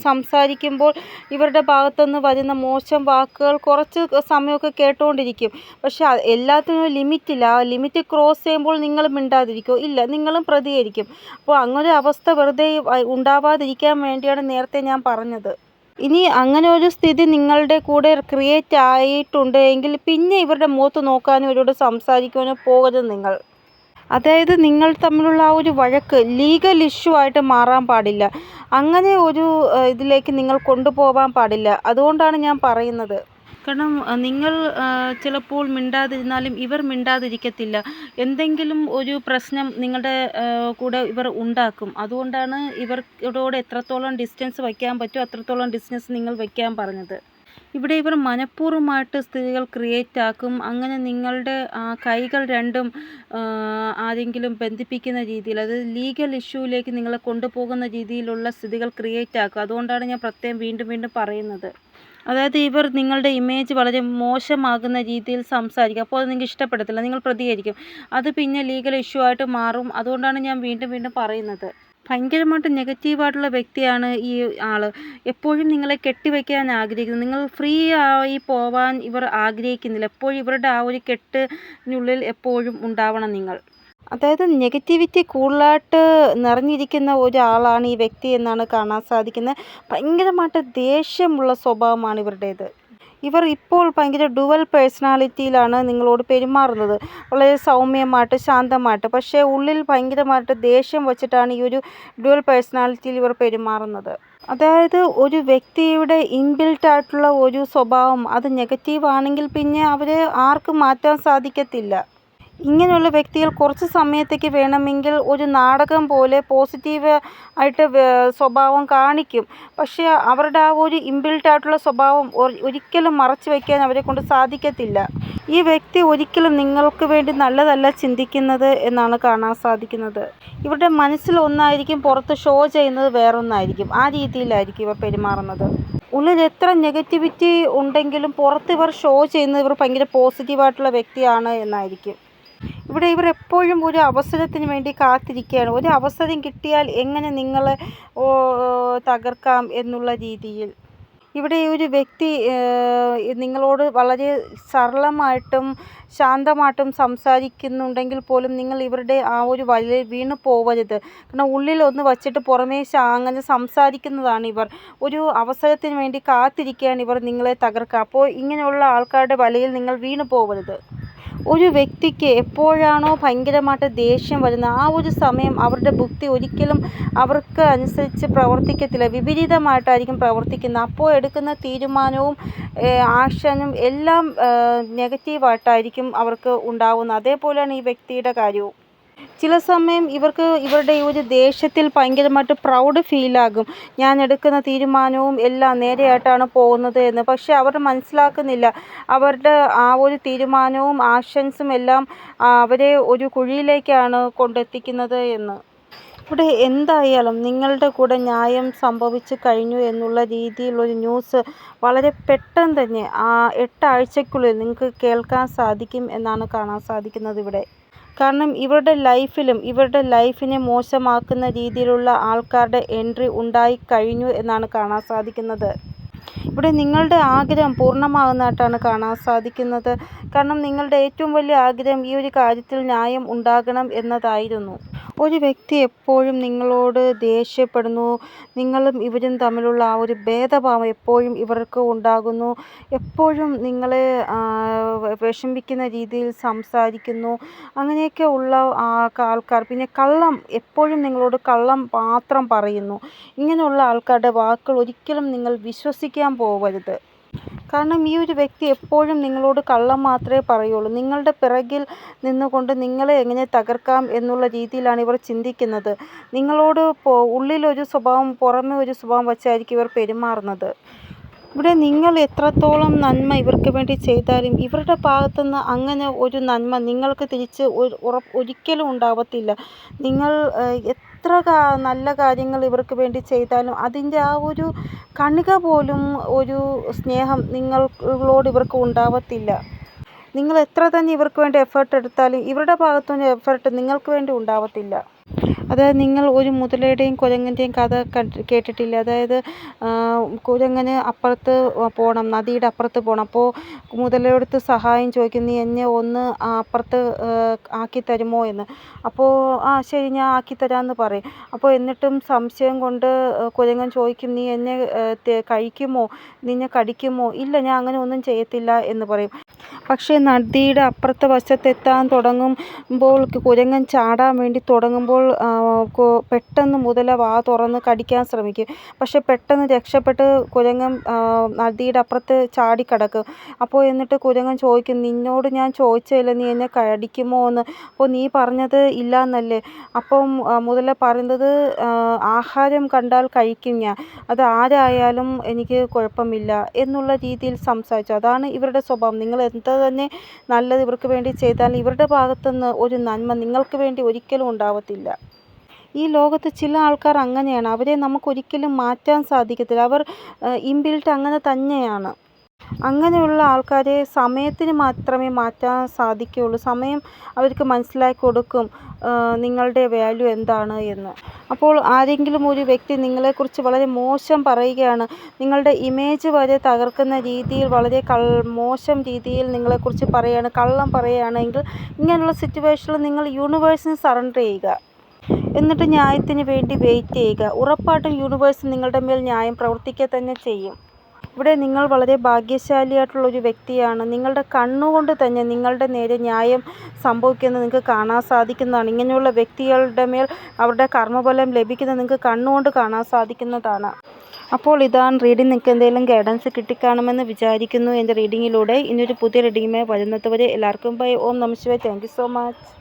സംസാരിക്കുമ്പോൾ ഇവരുടെ ഭാഗത്തുനിന്ന് വരുന്ന മോശം വാക്കുകൾ കുറച്ച് സമയമൊക്കെ കേട്ടുകൊണ്ടിരിക്കും. പക്ഷെ എല്ലാത്തിനും ലിമിറ്റില്ല. ആ ലിമിറ്റ് ക്രോസ് ചെയ്യുമ്പോൾ നിങ്ങൾ മിണ്ടാതിരിക്കുമോ? ഇല്ല, നിങ്ങളും പ്രതികരിക്കും. അപ്പോൾ അങ്ങനെ അവസ്ഥ വെറുതെ ഉണ്ടാവാതിരിക്കാൻ വേണ്ടിയാണ് നേരത്തെ ഞാൻ പറഞ്ഞത്. ഇനി അങ്ങനെ ഒരു സ്ഥിതി നിങ്ങളുടെ കൂടെ ക്രിയേറ്റ് ആയിട്ടുണ്ട് എങ്കിൽ പിന്നെ ഇവരുടെ മുഖത്ത് നോക്കാനോ ഇവരോട് സംസാരിക്കാനോ പോകരുത് നിങ്ങൾ. അതായത് നിങ്ങൾ തമ്മിലുള്ള ആ ഒരു വഴക്ക് ലീഗൽ ഇഷ്യൂ ആയിട്ട് മാറാൻ പാടില്ല. അങ്ങനെ ഒരു ഇതിലേക്ക് നിങ്ങൾ കൊണ്ടുപോകാൻ പാടില്ല. അതുകൊണ്ടാണ് ഞാൻ പറയുന്നത്. കാരണം നിങ്ങൾ ചിലപ്പോൾ മിണ്ടാതിരുന്നാലും ഇവർ മിണ്ടാതിരിക്കത്തില്ല. എന്തെങ്കിലും ഒരു പ്രശ്നം നിങ്ങളുടെ കൂടെ ഇവർ ഉണ്ടാക്കും. അതുകൊണ്ടാണ് ഇവരോട് എത്രത്തോളം ഡിസ്റ്റൻസ് വയ്ക്കാൻ പറ്റുമോ അത്രത്തോളം ഡിസ്റ്റൻസ് നിങ്ങൾ വയ്ക്കാൻ പറഞ്ഞത്. ഇവിടെ ഇവർ മനഃപൂർവ്വമായിട്ട് സ്ഥിതികൾ ക്രിയേറ്റ് ആക്കും. അങ്ങനെ നിങ്ങളുടെ കൈകൾ രണ്ടും ആരെങ്കിലും ബന്ധിപ്പിക്കുന്ന രീതിയിൽ, അതായത് ലീഗൽ ഇഷ്യൂവിലേക്ക് നിങ്ങളെ കൊണ്ടുപോകുന്ന രീതിയിലുള്ള സ്ഥിതികൾ ക്രിയേറ്റ് ആക്കും. അതുകൊണ്ടാണ് ഞാൻ പ്രത്യേകം വീണ്ടും വീണ്ടും പറയുന്നത്. അതായത് ഇവർ നിങ്ങളുടെ ഇമേജ് വളരെ മോശമാകുന്ന രീതിയിൽ സംസാരിക്കും. അപ്പോൾ അത് നിങ്ങൾക്ക് ഇഷ്ടപ്പെടത്തില്ല, നിങ്ങൾ പ്രതികരിക്കും. അത് പിന്നെ ലീഗൽ ഇഷ്യൂ ആയിട്ട് മാറും. അതുകൊണ്ടാണ് ഞാൻ വീണ്ടും വീണ്ടും പറയുന്നത്. ഭയങ്കരമായിട്ട് നെഗറ്റീവായിട്ടുള്ള വ്യക്തിയാണ് ഈ ആൾ. എപ്പോഴും നിങ്ങളെ കെട്ടിവെക്കാൻ ആഗ്രഹിക്കുന്നു. നിങ്ങൾ ഫ്രീ ആയി പോവാൻ ഇവർ ആഗ്രഹിക്കുന്നില്ല. എപ്പോഴും ഇവരുടെ ആ ഒരു കെട്ടിനുള്ളിൽ എപ്പോഴും ഉണ്ടാവണം നിങ്ങൾ. അതായത് നെഗറ്റിവിറ്റി കൂടുതലായിട്ട് നിറഞ്ഞിരിക്കുന്ന ഒരാളാണ് ഈ വ്യക്തി എന്നാണ് കാണാൻ സാധിക്കുന്നത്. ഭയങ്കരമായിട്ട് ദേഷ്യമുള്ള സ്വഭാവമാണ് ഇവരുടേത്. ഇവർ ഇപ്പോൾ ഭയങ്കര ഡുവൽ പേഴ്സണാലിറ്റിയിലാണ് നിങ്ങളോട് പെരുമാറുന്നത്. വളരെ സൗമ്യമായിട്ട് ശാന്തമായിട്ട്, പക്ഷേ ഉള്ളിൽ ഭയങ്കരമായിട്ട് ദേഷ്യം വച്ചിട്ടാണ് ഈ ഒരു ഡുവൽ പേഴ്സണാലിറ്റിയിൽ ഇവർ പെരുമാറുന്നത്. അതായത് ഒരു വ്യക്തിയുടെ ഇൻബിൽട്ട് ആയിട്ടുള്ള ഒരു സ്വഭാവം അത് നെഗറ്റീവ് ആണെങ്കിൽ പിന്നെ അവരെ ആർക്കും മാറ്റാൻ സാധിക്കത്തില്ല. ഇങ്ങനെയുള്ള വ്യക്തികൾ കുറച്ച് സമയത്തേക്ക് വേണമെങ്കിൽ ഒരു നാടകം പോലെ പോസിറ്റീവ് ആയിട്ട് സ്വഭാവം കാണിക്കും. പക്ഷേ അവരുടെ ആ ഒരു ഇൻബിൽട്ട് ആയിട്ടുള്ള സ്വഭാവം ഒരിക്കലും മറച്ചു വയ്ക്കാൻ അവരെ കൊണ്ട് സാധിക്കത്തില്ല. ഈ വ്യക്തി ഒരിക്കലും നിങ്ങൾക്ക് വേണ്ടി നല്ലതല്ല ചിന്തിക്കുന്നത് എന്നാണ് കാണാൻ സാധിക്കുന്നത്. ഇവരുടെ മനസ്സിൽ ഒന്നായിരിക്കും, പുറത്ത് ഷോ ചെയ്യുന്നത് വേറൊന്നായിരിക്കും. ആ രീതിയിലായിരിക്കും ഇവർ പെരുമാറുന്നത്. ഉള്ളിൽ എത്ര നെഗറ്റിവിറ്റി ഉണ്ടെങ്കിലും പുറത്ത് ഇവർ ഷോ ചെയ്യുന്നത് ഇവർ ഭയങ്കര പോസിറ്റീവായിട്ടുള്ള വ്യക്തിയാണ് എന്നായിരിക്കും. ഇവിടെ ഇവർ എപ്പോഴും ഒരു അവസരത്തിന് വേണ്ടി കാത്തിരിക്കുകയാണ്. ഒരു അവസരം കിട്ടിയാൽ എങ്ങനെ നിങ്ങളെ തകർക്കാം എന്നുള്ള രീതിയിൽ. ഇവിടെ ഒരു വ്യക്തി നിങ്ങളോട് വളരെ സരളമായിട്ടും ശാന്തമായിട്ടും സംസാരിക്കുന്നുണ്ടെങ്കിൽ പോലും നിങ്ങൾ ഇവരുടെ ആ ഒരു വലയിൽ വീണു പോവരുത്. കാരണം ഉള്ളിൽ ഒന്ന് വച്ചിട്ട് പുറമേ അങ്ങനെ സംസാരിക്കുന്നതാണ് ഇവർ. ഒരു അവസരത്തിന് വേണ്ടി കാത്തിരിക്കുകയാണ് ഇവർ നിങ്ങളെ തകർക്കുക. അപ്പോൾ ഇങ്ങനെയുള്ള ആൾക്കാരുടെ വലയിൽ നിങ്ങൾ വീണു പോവരുത്. ഒരു വ്യക്തിക്ക് എപ്പോഴാണോ ഭയങ്കരമായിട്ട് ദേഷ്യം വരുന്നത് ആ ഒരു സമയം അവരുടെ ബുദ്ധി ഒരിക്കലും അവർക്ക് അനുസരിച്ച് പ്രവർത്തിക്കത്തില്ല, വിപരീതമായിട്ടായിരിക്കും പ്രവർത്തിക്കുന്നത്. അപ്പോൾ എടുക്കുന്ന തീരുമാനവും ആക്ഷനും എല്ലാം നെഗറ്റീവായിട്ടായിരിക്കും അവർക്ക് ഉണ്ടാവുന്നത്. അതേപോലെയാണ് ഈ വ്യക്തിയുടെ കാര്യവും. ചില സമയം ഇവർക്ക് ഇവരുടെ ഈ ഒരു ദേഷ്യത്തിൽ ഭയങ്കരമായിട്ട് പ്രൗഡ് ഫീലാകും. ഞാൻ എടുക്കുന്ന തീരുമാനവും എല്ലാം നേരെയായിട്ടാണ് പോകുന്നത് എന്ന്. പക്ഷേ അവർ മനസ്സിലാക്കുന്നില്ല അവരുടെ ആ ഒരു തീരുമാനവും ആക്ഷൻസും എല്ലാം അവരെ ഒരു കുഴിയിലേക്കാണ് കൊണ്ടെത്തിക്കുന്നത് എന്ന്. ഇവിടെ എന്തായാലും നിങ്ങളുടെ കൂടെ ന്യായം സംഭവിച്ചു കഴിഞ്ഞു എന്നുള്ള രീതിയിലൊരു ന്യൂസ് വളരെ പെട്ടെന്ന് തന്നെ 8 ആഴ്ചയ്ക്കുള്ളിൽ നിങ്ങൾക്ക് കേൾക്കാൻ സാധിക്കും എന്നാണ് കാണാൻ സാധിക്കുന്നത് ഇവിടെ. കാരണം ഇവരുടെ ലൈഫിലും ഇവരുടെ ലൈഫിനെ മോശമാക്കുന്ന രീതിയിലുള്ള ആൾക്കാരുടെ എൻട്രി ഉണ്ടായി കഴിഞ്ഞു എന്നാണ് കാണാൻ സാധിക്കുന്നത്. ഇവിടെ നിങ്ങളുടെ ആഗ്രഹം പൂർണ്ണമാകുന്നതായിട്ടാണ് കാണാൻ സാധിക്കുന്നത്. കാരണം നിങ്ങളുടെ ഏറ്റവും വലിയ ആഗ്രഹം ഈ ഒരു കാര്യത്തിൽ ന്യായം ഉണ്ടാകണം എന്നതായിരുന്നു. ഒരു വ്യക്തി എപ്പോഴും നിങ്ങളോട് ദേഷ്യപ്പെടുന്നു, നിങ്ങളും ഇവരും തമ്മിലുള്ള ആ ഒരു ഭേദഭാവം എപ്പോഴും ഇവർക്ക് ഉണ്ടാകുന്നു. എപ്പോഴും നിങ്ങളെ വിഷമിപ്പിക്കുന്ന രീതിയിൽ സംസാരിക്കുന്നു. അങ്ങനെയൊക്കെ ഉള്ള ആൾക്കാർ. പിന്നെ കള്ളം, എപ്പോഴും നിങ്ങളോട് കള്ളം മാത്രം പറയുന്നു. ഇങ്ങനെയുള്ള ആൾക്കാരുടെ വാക്കുകൾ ഒരിക്കലും നിങ്ങൾ വിശ്വസിക്കാൻ പോവരുത്. കാരണം ഈ ഒരു വ്യക്തി എപ്പോഴും നിങ്ങളോട് കള്ളം മാത്രമേ പറയുള്ളൂ. നിങ്ങളുടെ പിറകിൽ നിന്നുകൊണ്ട് നിങ്ങളെ എങ്ങനെ തകർക്കാം എന്നുള്ള രീതിയിലാണ് ഇവർ ചിന്തിക്കുന്നത്. നിങ്ങളോട് ഉള്ളിലൊരു സ്വഭാവം പുറമെ ഒരു സ്വഭാവം വച്ചായിരിക്കും ഇവർ പെരുമാറുന്നത്. ഇവിടെ നിങ്ങൾ എത്രത്തോളം നന്മ ഇവർക്ക് വേണ്ടി ചെയ്താലും ഇവരുടെ ഭാഗത്തുനിന്ന് അങ്ങനെ ഒരു നന്മ നിങ്ങൾക്ക് തിരിച്ച് ഒരിക്കലും ഉണ്ടാവത്തില്ല. നിങ്ങൾ എത്ര നല്ല കാര്യങ്ങൾ ഇവർക്ക് വേണ്ടി ചെയ്താലും അതിൻ്റെ ആ ഒരു കണിക പോലും ഒരു സ്നേഹം നിങ്ങളോട് ഇവർക്ക് ഉണ്ടാവത്തില്ല. നിങ്ങൾ എത്ര തന്നെ ഇവർക്ക് വേണ്ടി എഫേർട്ട് എടുത്താലും ഇവരുടെ ഭാഗത്തുനിന്ന് എഫേർട്ട് നിങ്ങൾക്ക് വേണ്ടി ഉണ്ടാവത്തില്ല. അതായത് നിങ്ങൾ ഒരു മുതലയുടെയും കുരങ്ങൻ്റെയും കഥ കേട്ടിട്ടില്ലേ? അതായത് കുരങ്ങന് അപ്പുറത്ത് പോകണം, നദിയുടെ അപ്പുറത്ത് പോകണം. അപ്പോൾ മുതലയോടത്ത് സഹായം ചോദിക്കും, നീ എന്നെ ഒന്ന് അപ്പുറത്ത് ആക്കി തരുമോ എന്ന്. അപ്പോൾ ശരി ഞാൻ ആക്കി തരാമെന്ന് പറയും. അപ്പോൾ എന്നിട്ടും സംശയം കൊണ്ട് കുരങ്ങൻ ചോദിക്കും, നീ എന്നെ കഴിക്കുമോ, നിന്നെ കടിക്കുമോ? ഇല്ല, ഞാൻ അങ്ങനെ ഒന്നും ചെയ്യത്തില്ല എന്ന് പറയും. പക്ഷേ നദിയുടെ അപ്പുറത്തെ വശത്തെത്താൻ തുടങ്ങുമ്പോൾ കുരങ്ങൻ ചാടാൻ വേണ്ടി തുടങ്ങുമ്പോൾ പെട്ടെന്ന് മുതല വാ തുറന്ന് കടിക്കാൻ ശ്രമിക്കും. പക്ഷെ പെട്ടെന്ന് രക്ഷപ്പെട്ട് കുരങ്ങൻ നദിയുടെ അപ്പുറത്ത് ചാടിക്കിടക്കും. അപ്പോൾ എന്നിട്ട് കുരങ്ങൻ ചോദിക്കും, നിന്നോട് ഞാൻ ചോദിച്ചതല്ലേ നീ എന്നെ കടിക്കുമോ എന്ന്. അപ്പോൾ നീ പറഞ്ഞത് ഇല്ല എന്നല്ലേ. അപ്പം മുതല പറയുന്നത്, ആഹാരം കണ്ടാൽ കഴിക്കും ഞാൻ, അത് ആരായാലും എനിക്ക് കുഴപ്പമില്ല എന്നുള്ള രീതിയിൽ സംസാരിച്ചു. അതാണ് ഇവരുടെ സ്വഭാവം. നിങ്ങൾ എന്ത് തന്നെ നല്ലത് ഇവർക്ക് വേണ്ടി ചെയ്താൽ ഇവരുടെ ഭാഗത്തുനിന്ന് ഒരു നന്മ നിങ്ങൾക്ക് വേണ്ടി ഒരിക്കലും ഉണ്ടാവത്തില്ല. ഈ ലോകത്ത് ചില ആൾക്കാർ അങ്ങനെയാണ്. അവരെ നമുക്കൊരിക്കലും മാറ്റാൻ സാധിക്കത്തില്ല. അവർ ഇൻബിൽറ്റ് അങ്ങനെ തന്നെയാണ്. അങ്ങനെയുള്ള ആൾക്കാരെ സമയത്തിന് മാത്രമേ മാറ്റാൻ സാധിക്കുകയുള്ളൂ. സമയം അവർക്ക് മനസ്സിലാക്കി കൊടുക്കും നിങ്ങളുടെ വാല്യൂ എന്താണ് എന്ന്. അപ്പോൾ ആരെങ്കിലും ഒരു വ്യക്തി നിങ്ങളെക്കുറിച്ച് വളരെ മോശം പറയുകയാണ്, നിങ്ങളുടെ ഇമേജ് വരെ തകർക്കുന്ന രീതിയിൽ വളരെ മോശം രീതിയിൽ നിങ്ങളെക്കുറിച്ച് പറയുകയാണ്, കള്ളം പറയുകയാണെങ്കിൽ ഇങ്ങനെയുള്ള സിറ്റുവേഷനിൽ നിങ്ങൾ യൂണിവേഴ്സിന് സറണ്ടർ ചെയ്യുക. എന്നിട്ട് ന്യായത്തിന് വേണ്ടി വെയിറ്റ് ചെയ്യുക. ഉറപ്പായിട്ടും യൂണിവേഴ്സ് നിങ്ങളുടെ മേൽ ന്യായം പ്രവർത്തിക്കുക തന്നെ ചെയ്യും. ഇവിടെ നിങ്ങൾ വളരെ ഭാഗ്യശാലിയായിട്ടുള്ളൊരു വ്യക്തിയാണ്. നിങ്ങളുടെ കണ്ണുകൊണ്ട് തന്നെ നിങ്ങളുടെ നേരെ ന്യായം സംഭവിക്കുന്നത് നിങ്ങൾക്ക് കാണാൻ സാധിക്കുന്നതാണ്. ഇങ്ങനെയുള്ള വ്യക്തികളുടെ മേൽ അവരുടെ കർമ്മഫലം ലഭിക്കുന്നത് നിങ്ങൾക്ക് കണ്ണുകൊണ്ട് കാണാൻ സാധിക്കുന്നതാണ്. അപ്പോൾ ഇതാണ് റീഡിംഗ്. നിങ്ങൾക്ക് എന്തെങ്കിലും ഗൈഡൻസ് കിട്ടിക്കാണുമെന്ന് വിചാരിക്കുന്നു എൻ്റെ റീഡിങ്ങിലൂടെ. ഇനിയൊരു പുതിയ റീഡിങ്ങുമായി വരുന്നത് വരെ എല്ലാവർക്കും ബൈ. ഓം നമഃ ശിവായ. Thank you so much.